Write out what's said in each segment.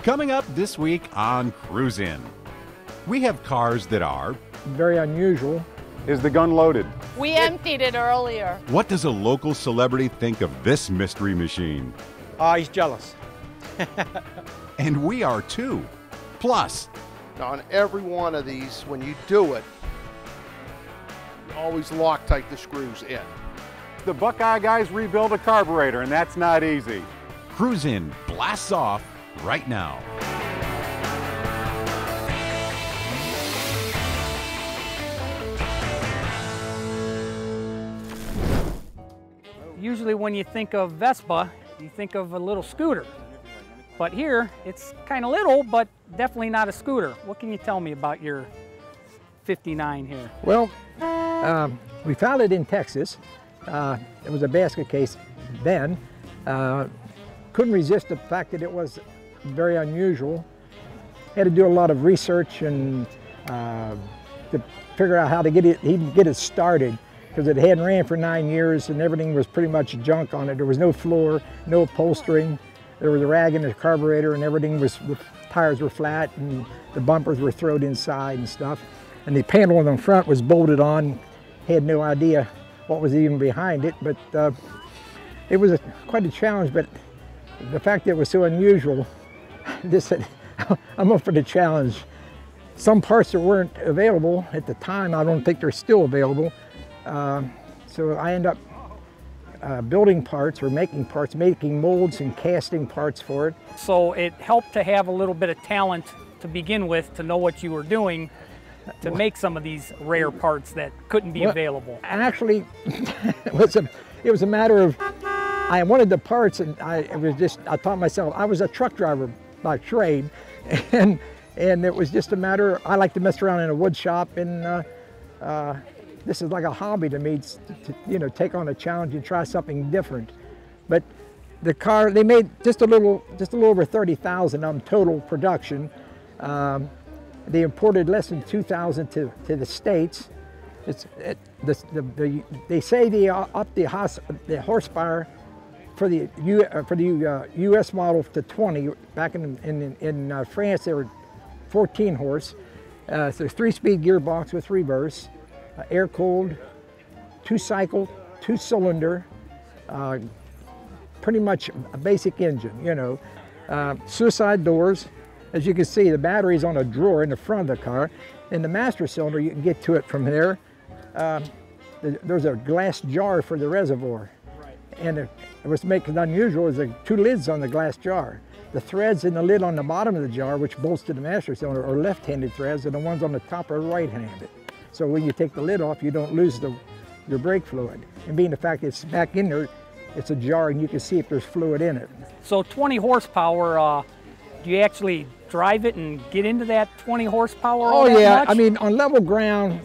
Coming up this week on Cruise In, we have cars that are very unusual. Is the gun loaded? We emptied it earlier. What does a local celebrity think of this mystery machine? He's jealous. And we are too. Plus, on every one of these, when you do it, you always Loctite the screws in. The Buckeye Guys rebuild a carburetor, and that's not easy. Cruise In blasts off right now. Usually when you think of Vespa, you think of a little scooter. But here, it's kind of little, but definitely not a scooter. What can you tell me about your 59 here? Well, we found it in Texas. It was a basket case then. Couldn't resist the fact that it was very unusual. Had to do a lot of research and to figure out how to get it started, because it hadn't ran for 9 years and everything was pretty much junk on it. There was no floor, no upholstering. There was a rag in the carburetor and everything was, the tires were flat and the bumpers were thrown inside and stuff. And the panel on the front was bolted on. Had no idea what was even behind it, but it was quite a challenge. But the fact that it was so unusual, I'm up for the challenge. Some parts that weren't available at the time, I don't think they're still available. So I end up building parts or making parts, making molds and casting parts for it. So it helped to have a little bit of talent to begin with, to know what you were doing to make some of these rare parts that couldn't be available. Actually, it was a matter of, I wanted the parts, and I taught myself, I was a truck driver by trade, and it was just a matter, I like to mess around in a wood shop, and this is like a hobby to me, to take on a challenge and try something different. But the car, they made just a little over 30,000 of them total production. They imported less than 2,000 to the States. They say they upped the horsepower for the U.S. model to 20. Back in France, they were 14 horse. So 3-speed gearbox with reverse, air-cooled, 2-cycle, 2-cylinder, pretty much a basic engine, suicide doors. As you can see, the battery's on a drawer in the front of the car. In the master cylinder, you can get to it from there. There's a glass jar for the reservoir. Right. And what's making it unusual is the 2 lids on the glass jar. The threads in the lid on the bottom of the jar, which bolts to the master cylinder, are left-handed threads, and the ones on the top are right-handed. So when you take the lid off, you don't lose your brake fluid. And being the fact that it's back in there, it's a jar, and you can see if there's fluid in it. So 20 horsepower, do you actually drive it and get into that 20 horsepower? Oh yeah, much? I mean on level ground,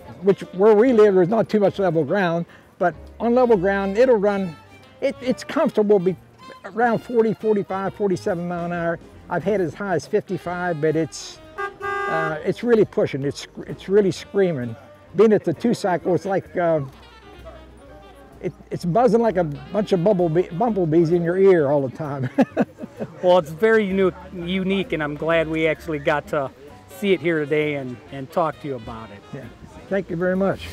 where we live, there's not too much level ground, but on level ground, it'll run, it's comfortable, around 40, 45, 47 mile an hour. I've had as high as 55, but it's really pushing, it's really screaming. Being at the 2-cycle, it's like, it's buzzing like a bunch of bumblebees in your ear all the time. Well, it's very unique, and I'm glad we actually got to see it here today and talk to you about it. Yeah. Thank you very much.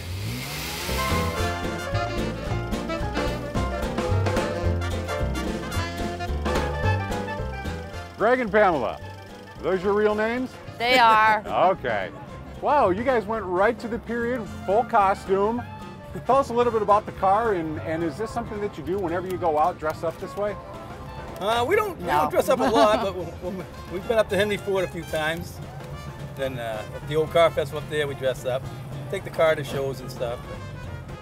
Greg and Pamela, are those your real names? They are. Okay. Wow, you guys went right to the period, full costume. Tell us a little bit about the car, and is this something that you do whenever you go out, dress up this way? We don't dress up a lot, but we've been up to Henry Ford a few times. Then at the old car festival up there, we dress up, take the car to shows and stuff.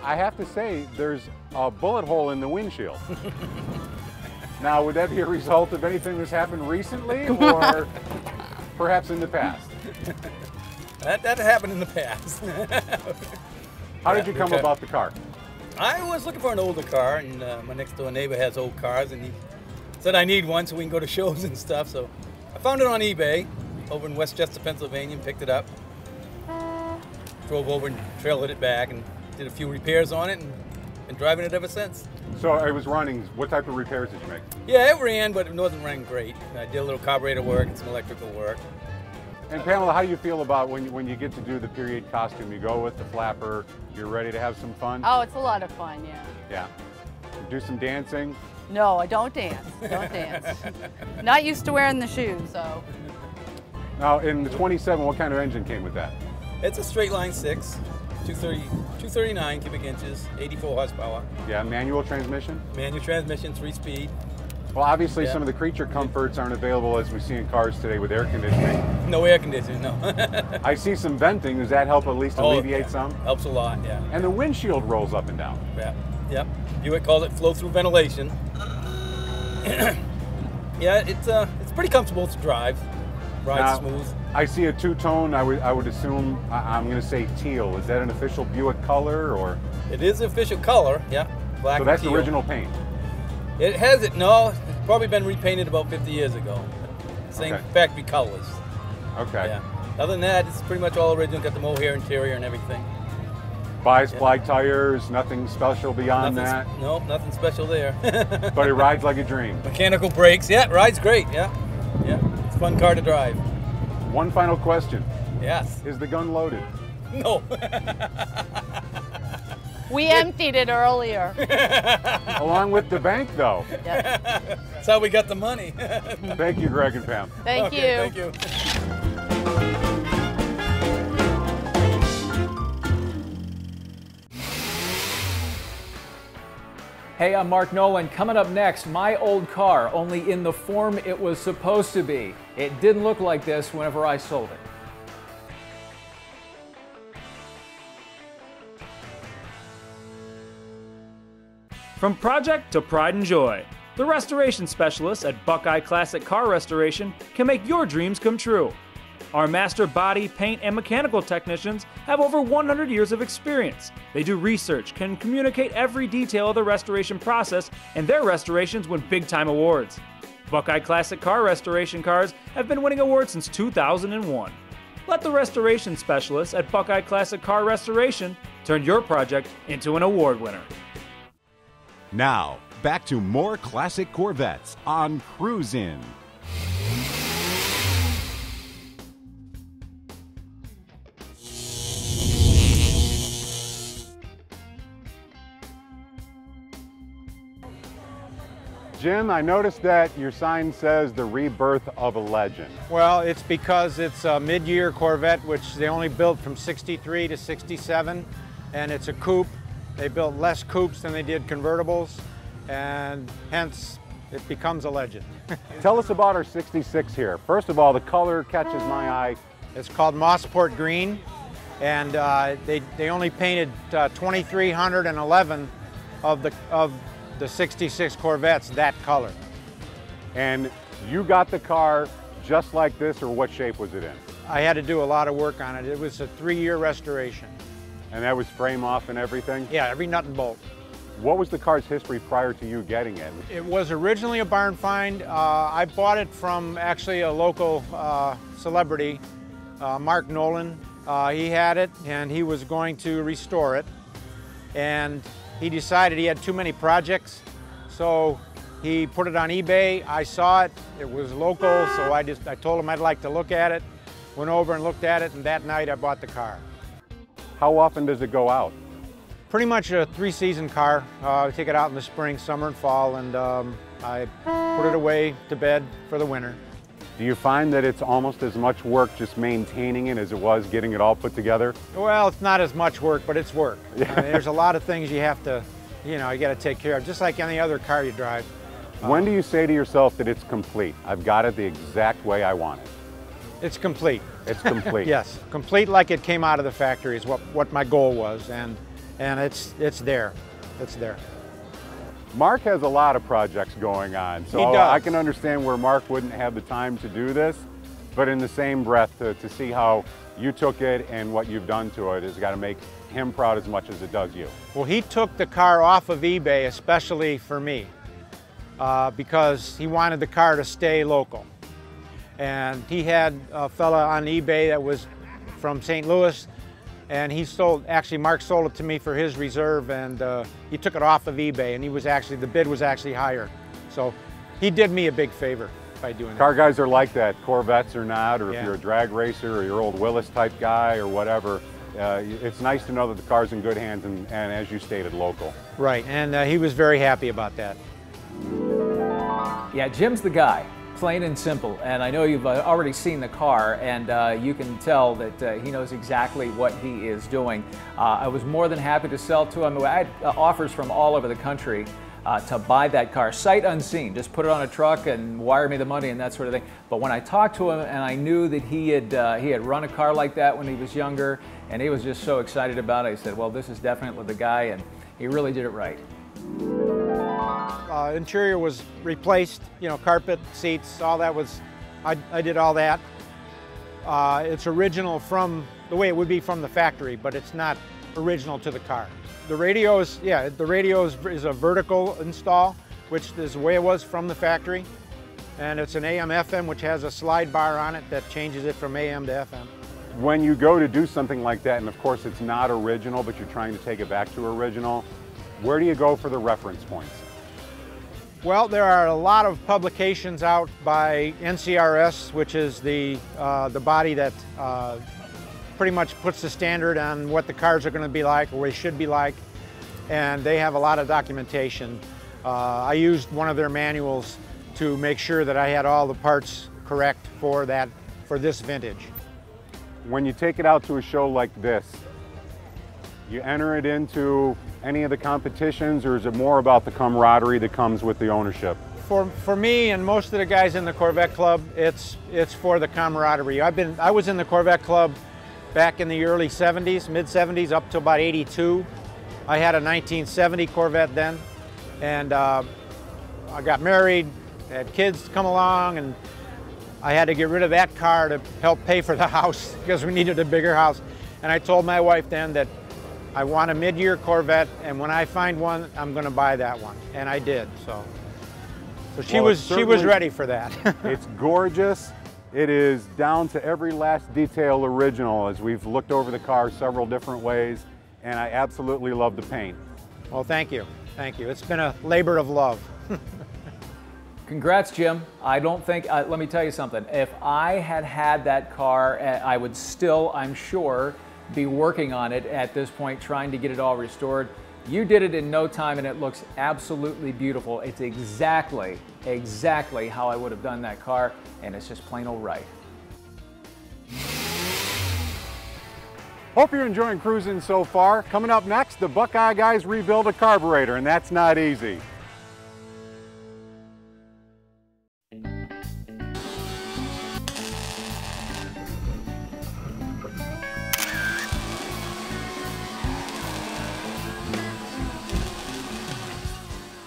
I have to say, there's a bullet hole in the windshield. Now, would that be a result of anything that's happened recently, or perhaps in the past? That happened in the past. How did you come about the car? I was looking for an older car, and my next door neighbor has old cars, and he said I need one so we can go to shows and stuff. So I found it on eBay over in Westchester, Pennsylvania, and picked it up. Drove over and trailered it back and did a few repairs on it, and been driving it ever since. So it was running. What type of repairs did you make? Yeah, it ran, but it wasn't running great. I did a little carburetor work and some electrical work. And Pamela, how do you feel about when you get to do the period costume? You go with the flapper, you're ready to have some fun? Oh, it's a lot of fun, yeah. Yeah. Do some dancing? No, I don't dance. Don't dance. Not used to wearing the shoes, so. Now, in the 27, what kind of engine came with that? It's a straight line 6, 239 cubic inches, 84 horsepower. Yeah, manual transmission? Manual transmission, 3-speed. Well, obviously Yeah. some of the creature comforts aren't available as we see in cars today with air conditioning. No air conditioning, no. I see some venting. Does that help at least alleviate yeah. some? Helps a lot, yeah. And the windshield rolls up and down. Yeah, yep. Hywet calls it flow-through ventilation. Yeah, it's pretty comfortable to drive. Rides Now, smooth. I see a two-tone. I would assume, I'm going to say teal. Is that an official Buick color or? It is the official color, yeah. Black So that's and the teal. original paint. It has it, no, it's probably been repainted about 50 years ago. Same Okay. factory colors. Okay. Yeah. Other than that, it's pretty much all original. Got the mohair interior and everything. Bi-Sply tires, nothing special beyond that. No, nothing special there. But it rides like a dream. Mechanical brakes, yeah, rides great, yeah. Yeah, it's a fun car to drive. One final question. Yes. Is the gun loaded? No. We emptied it earlier. Along with the bank, though. Yeah. That's how we got the money. Thank you, Greg and Pam. Thank you. Okay, thank you. Hey, I'm Mark Nolan. Coming up next, my old car, only in the form it was supposed to be. It didn't look like this whenever I sold it. From project to pride and joy, the restoration specialists at Buckeye Classic Car Restoration can make your dreams come true. Our master body, paint, and mechanical technicians have over 100 years of experience. They do research, can communicate every detail of the restoration process, and their restorations win big-time awards. Buckeye Classic Car Restoration cars have been winning awards since 2001. Let the restoration specialists at Buckeye Classic Car Restoration turn your project into an award winner. Now, back to more classic Corvettes on Cruise In. Jim, I noticed that your sign says the rebirth of a legend. Well, it's because it's a mid-year Corvette, which they only built from 63 to 67, and it's a coupe. They built less coupes than they did convertibles, and hence it becomes a legend. Tell us about our 66 here. First of all, the color catches my eye. It's called Mossport Green, and they only painted 2,311 of the 66 Corvettes that color. And you got the car just like this, or what shape was it in? I had to do a lot of work on it. It was a 3-year restoration. And that was frame off and everything? Yeah, every nut and bolt. What was the car's history prior to you getting it? It was originally a barn find. I bought it from actually a local celebrity, Mark Nolan. He had it and he was going to restore it. And he decided he had too many projects, so he put it on eBay. I saw it, it was local, so I told him I'd like to look at it. Went over and looked at it, and that night I bought the car. How often does it go out? Pretty much a 3-season car. I take it out in the spring, summer, and fall, and I put it away to bed for the winter. Do you find that it's almost as much work just maintaining it as it was getting it all put together? Well, it's not as much work, but it's work. I mean, there's a lot of things you have to, you got to take care of, just like any other car you drive. When do you say to yourself that it's complete? I've got it the exact way I want it. It's complete. It's complete. Yes, complete like it came out of the factory is what my goal was, and it's there. It's there. Mark has a lot of projects going on, so He does. I can understand where Mark wouldn't have the time to do this, but in the same breath, to see how you took it and what you've done to it has got to make him proud as much as it does you. Well, he took the car off of eBay especially for me because he wanted the car to stay local. And he had a fella on eBay that was from St. Louis and he sold, actually Mark sold it to me for his reserve, and he took it off of eBay, and he was actually, the bid was actually higher. So he did me a big favor by doing that. Car guys are like that, Corvettes or not, or Yeah. if you're a drag racer or your old Willis type guy or whatever. It's nice to know that the car's in good hands and as you stated, local. Right, and he was very happy about that. Yeah, Jim's the guy, plain and simple. And I know you've already seen the car, and you can tell that he knows exactly what he is doing. I was more than happy to sell to him. I had offers from all over the country to buy that car, sight unseen. Just put it on a truck and wire me the money and that sort of thing. But when I talked to him and I knew that he had run a car like that when he was younger, and he was just so excited about it, I said, well, this is definitely the guy, and he really did it right. Interior was replaced, you know, carpet, seats, all that was, I did all that. It's original from the way it would be from the factory, but it's not original to the car. The radio is, yeah, the radio is a vertical install, which is the way it was from the factory. And it's an AM/FM, which has a slide bar on it that changes it from AM to FM. When you go to do something like that, and of course it's not original, but you're trying to take it back to original, where do you go for the reference points? Well, there are a lot of publications out by NCRS, which is the body that pretty much puts the standard on what the cars are going to be like, or what they should be like, and they have a lot of documentation. I used one of their manuals to make sure that I had all the parts correct for this vintage. When you take it out to a show like this, you enter it into any of the competitions, or is it more about the camaraderie that comes with the ownership? For me and most of the guys in the Corvette Club, it's for the camaraderie. I was in the Corvette Club back in the early 70s, mid 70s, up to about 82. I had a 1970 Corvette then, and I got married, had kids come along, and I had to get rid of that car to help pay for the house because we needed a bigger house. And I told my wife then that I want a mid-year Corvette, and when I find one, I'm going to buy that one, and I did. So she was ready for that. It's gorgeous. It is down to every last detail original, as we've looked over the car several different ways, and I absolutely love the paint. Well, thank you. Thank you. It's been a labor of love. Congrats, Jim. I don't think, let me tell you something. If I had had that car, I would still, I'm sure, be working on it at this point, trying to get it all restored. You did it in no time, and it looks absolutely beautiful. It's exactly how I would have done that car, and it's just plain old right. Hope you're enjoying cruising so far. Coming up next, the Buckeye Guys rebuild a carburetor, and that's not easy.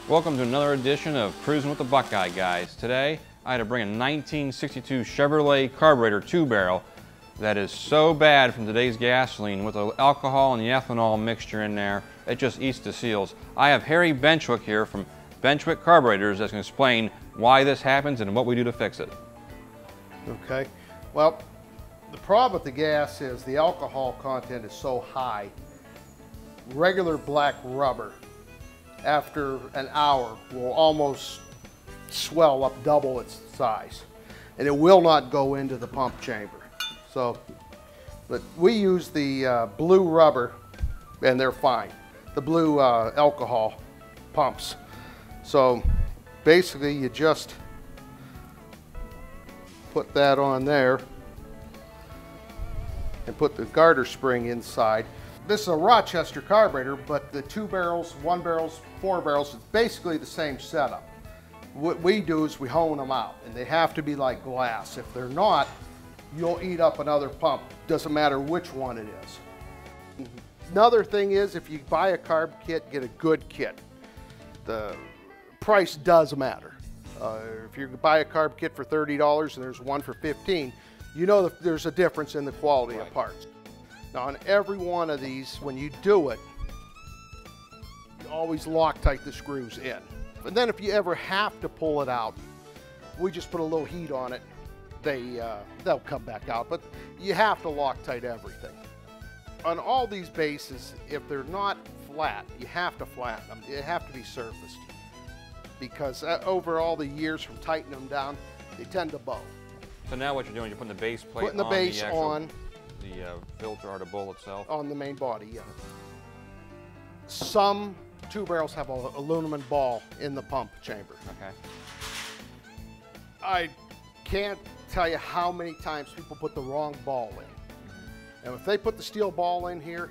Welcome to another edition of Cruising with the Buckeye Guys. Today, I had to bring a 1962 Chevrolet carburetor 2-barrel that is so bad from today's gasoline with the alcohol and the ethanol mixture in there, it just eats the seals. I have Harry Benchwick here from Benchwick Carburetors that's going to explain why this happens and what we do to fix it. Okay, well, the problem with the gas is the alcohol content is so high. Regular black rubber, after an hour, will almost swell up double its size, and it will not go into the pump chamber. So, but we use the blue rubber, and they're fine. The blue alcohol pumps. So basically you just put that on there and put the garter spring inside. This is a Rochester carburetor, but the 2 barrels, 1 barrels, 4 barrels, it's basically the same setup. What we do is we hone them out, and they have to be like glass. If they're not, you'll eat up another pump. Doesn't matter which one it is. Another thing is, if you buy a carb kit, get a good kit. The price does matter. If you buy a carb kit for $30 and there's one for $15, you know that there's a difference in the quality of parts. Now on every one of these, when you do it, you always Loctite the screws in. And then if you ever have to pull it out, we just put a little heat on it. They'll come back out, but you have to Loctite everything. On all these bases, if they're not flat, you have to flatten them. They have to be surfaced, because over all the years from tightening them down, they tend to bow. So now what you're doing, you're putting the base plate Putting the base on the filter or the bowl itself? On the main body, yeah. Some two barrels have an aluminum ball in the pump chamber. Okay. I can't tell you how many times people put the wrong ball in. And if they put the steel ball in here,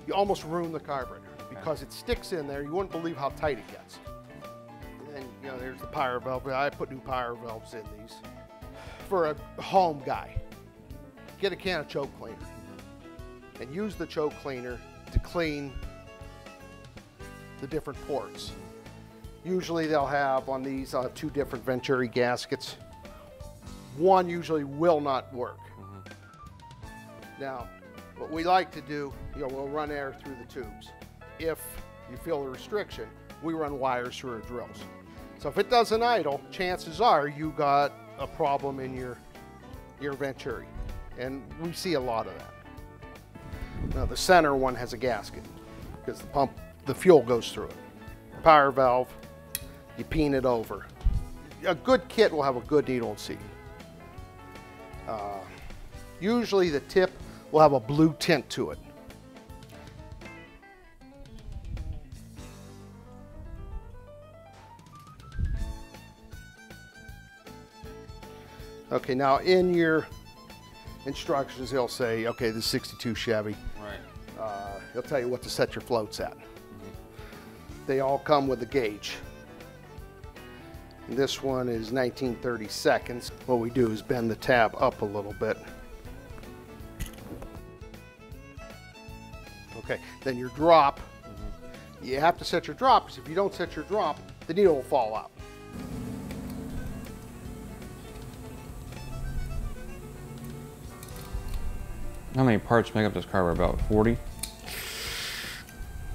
you almost ruin the carburetor, because it sticks in there. You wouldn't believe how tight it gets. And then, you know, there's the power valve. I put new power valves in these. For a home guy, get a can of choke cleaner and use the choke cleaner to clean the different ports. Usually they'll have on these 2 different Venturi gaskets. One usually will not work. Now, what we like to do, you know, we'll run air through the tubes. If you feel a restriction, we run wires through our drills. So if it doesn't idle, chances are you got a problem in your Venturi, and we see a lot of that. Now the center one has a gasket because the fuel goes through it. Power valve, you peen it over. A good kit will have a good needle and seat. Usually the tip will have a blue tint to it. Okay, now in your instructions, he'll say, okay, this is 62 Chevy. Right. He'll tell you what to set your floats at. They all come with a gauge. And this one is 19/32. What we do is bend the tab up a little bit. Okay, then your drop, you have to set your drop, because if you don't set your drop, the needle will fall out. How many parts make up this carburetor? About 40?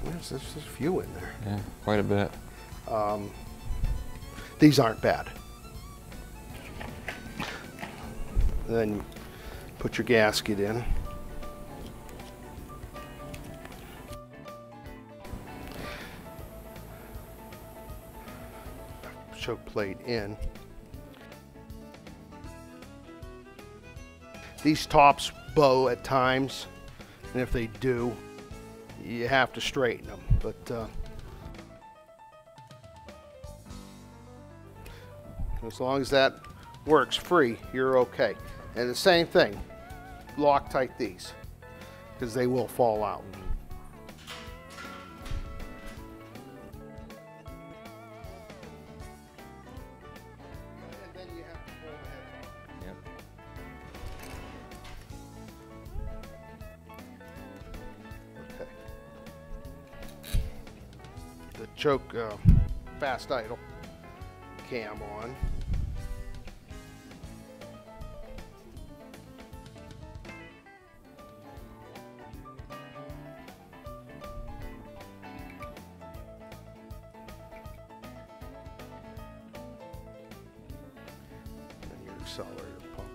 There's a few in there. Yeah, quite a bit. These aren't bad. Then you put your gasket in. Choke plate in. These tops bow at times, and if they do, you have to straighten them. But as long as that works free, you're okay. And the same thing, Loctite these, because they will fall out. And then you have to pull the heads off. Yep. The choke fast idle cam on. And your accelerator pump.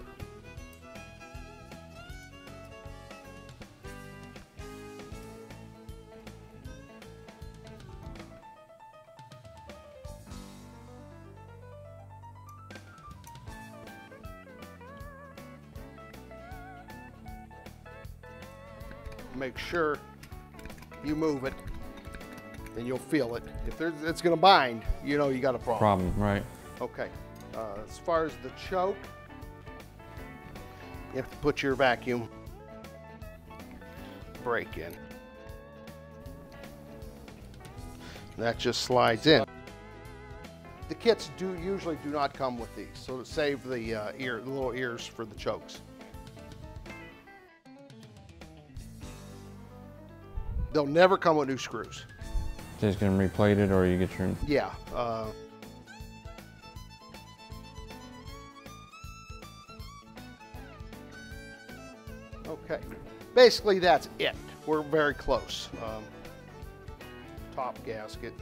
Make sure you move it, and you'll feel it. If it's going to bind, you know you got a problem. Right. Okay. As far as the choke, you have to put your vacuum brake in. That just slides in. The kits usually do not come with these, so to save the little ears for the chokes. They'll never come with new screws. Just gonna replate it, or you get your... Yeah. Okay. Basically, that's it. We're very close. Top gasket.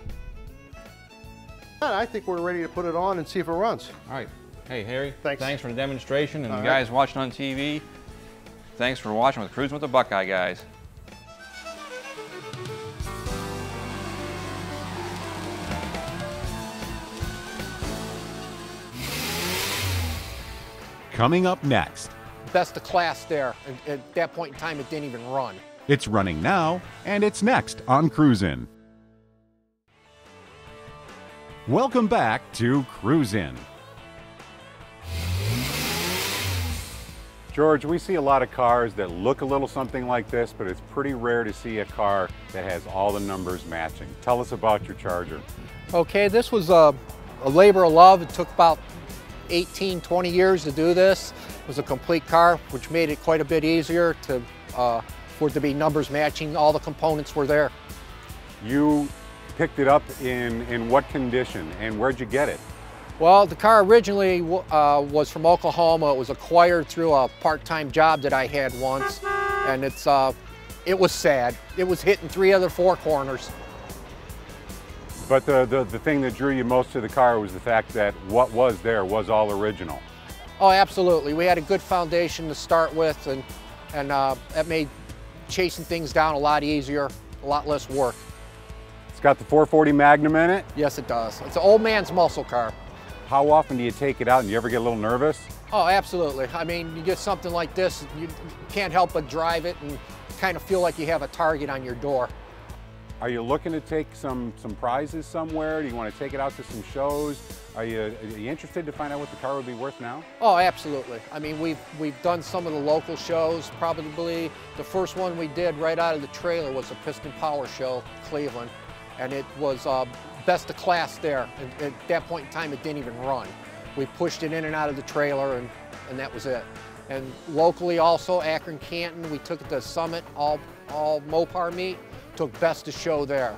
I think we're ready to put it on and see if it runs. All right. Hey, Harry. Thanks for the demonstration. And All you guys watching on TV, thanks for watching with Cruising with the Buckeye Guys. coming up next. Best of class there. And at that point in time, it didn't even run. It's running now, and it's next on Cruisin'. Welcome back to Cruisin'. George, we see a lot of cars that look a little something like this, but it's pretty rare to see a car that has all the numbers matching. Tell us about your Charger. Okay, this was a labor of love. It took about 18, 20 years to do this. It was a complete car, which made it quite a bit easier to, for it to be numbers matching. All the components were there. You picked it up in what condition, and where'd you get it? Well, the car originally was from Oklahoma. It was acquired through a part-time job that I had once, and it was sad. It was hitting 3 other 4 corners. But the thing that drew you most to the car was the fact that what was there was all original. Oh, absolutely. We had a good foundation to start with, and that made chasing things down a lot easier, a lot less work. It's got the 440 Magnum in it? Yes, it does. It's an old man's muscle car. How often do you take it out and you ever get a little nervous? Oh, absolutely. I mean, you get something like this, you can't help but drive it and kind of feel like you have a target on your door. Are you looking to take some prizes somewhere? Do you want to take it out to some shows? Are you interested to find out what the car would be worth now? Oh, absolutely. I mean, we've done some of the local shows. Probably the first one we did right out of the trailer was a Piston Power Show, Cleveland, and it was best of class there. And at that point in time, it didn't even run. We pushed it in and out of the trailer, and that was it. And locally also, Akron, Canton, we took it to Summit, all Mopar meet, took best of show there.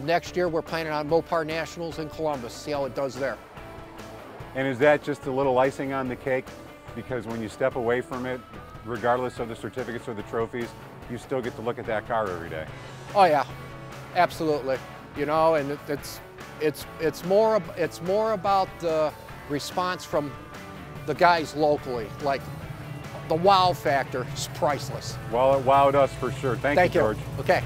Next year, we're planning on Mopar Nationals in Columbus, see how it does there. And is that just a little icing on the cake? Because when you step away from it, regardless of the certificates or the trophies, you still get to look at that car every day. Oh yeah, absolutely. You know, and it's more about the response from the guys locally. Like the wow factor is priceless. Well, it wowed us for sure. Thank you, George. Okay.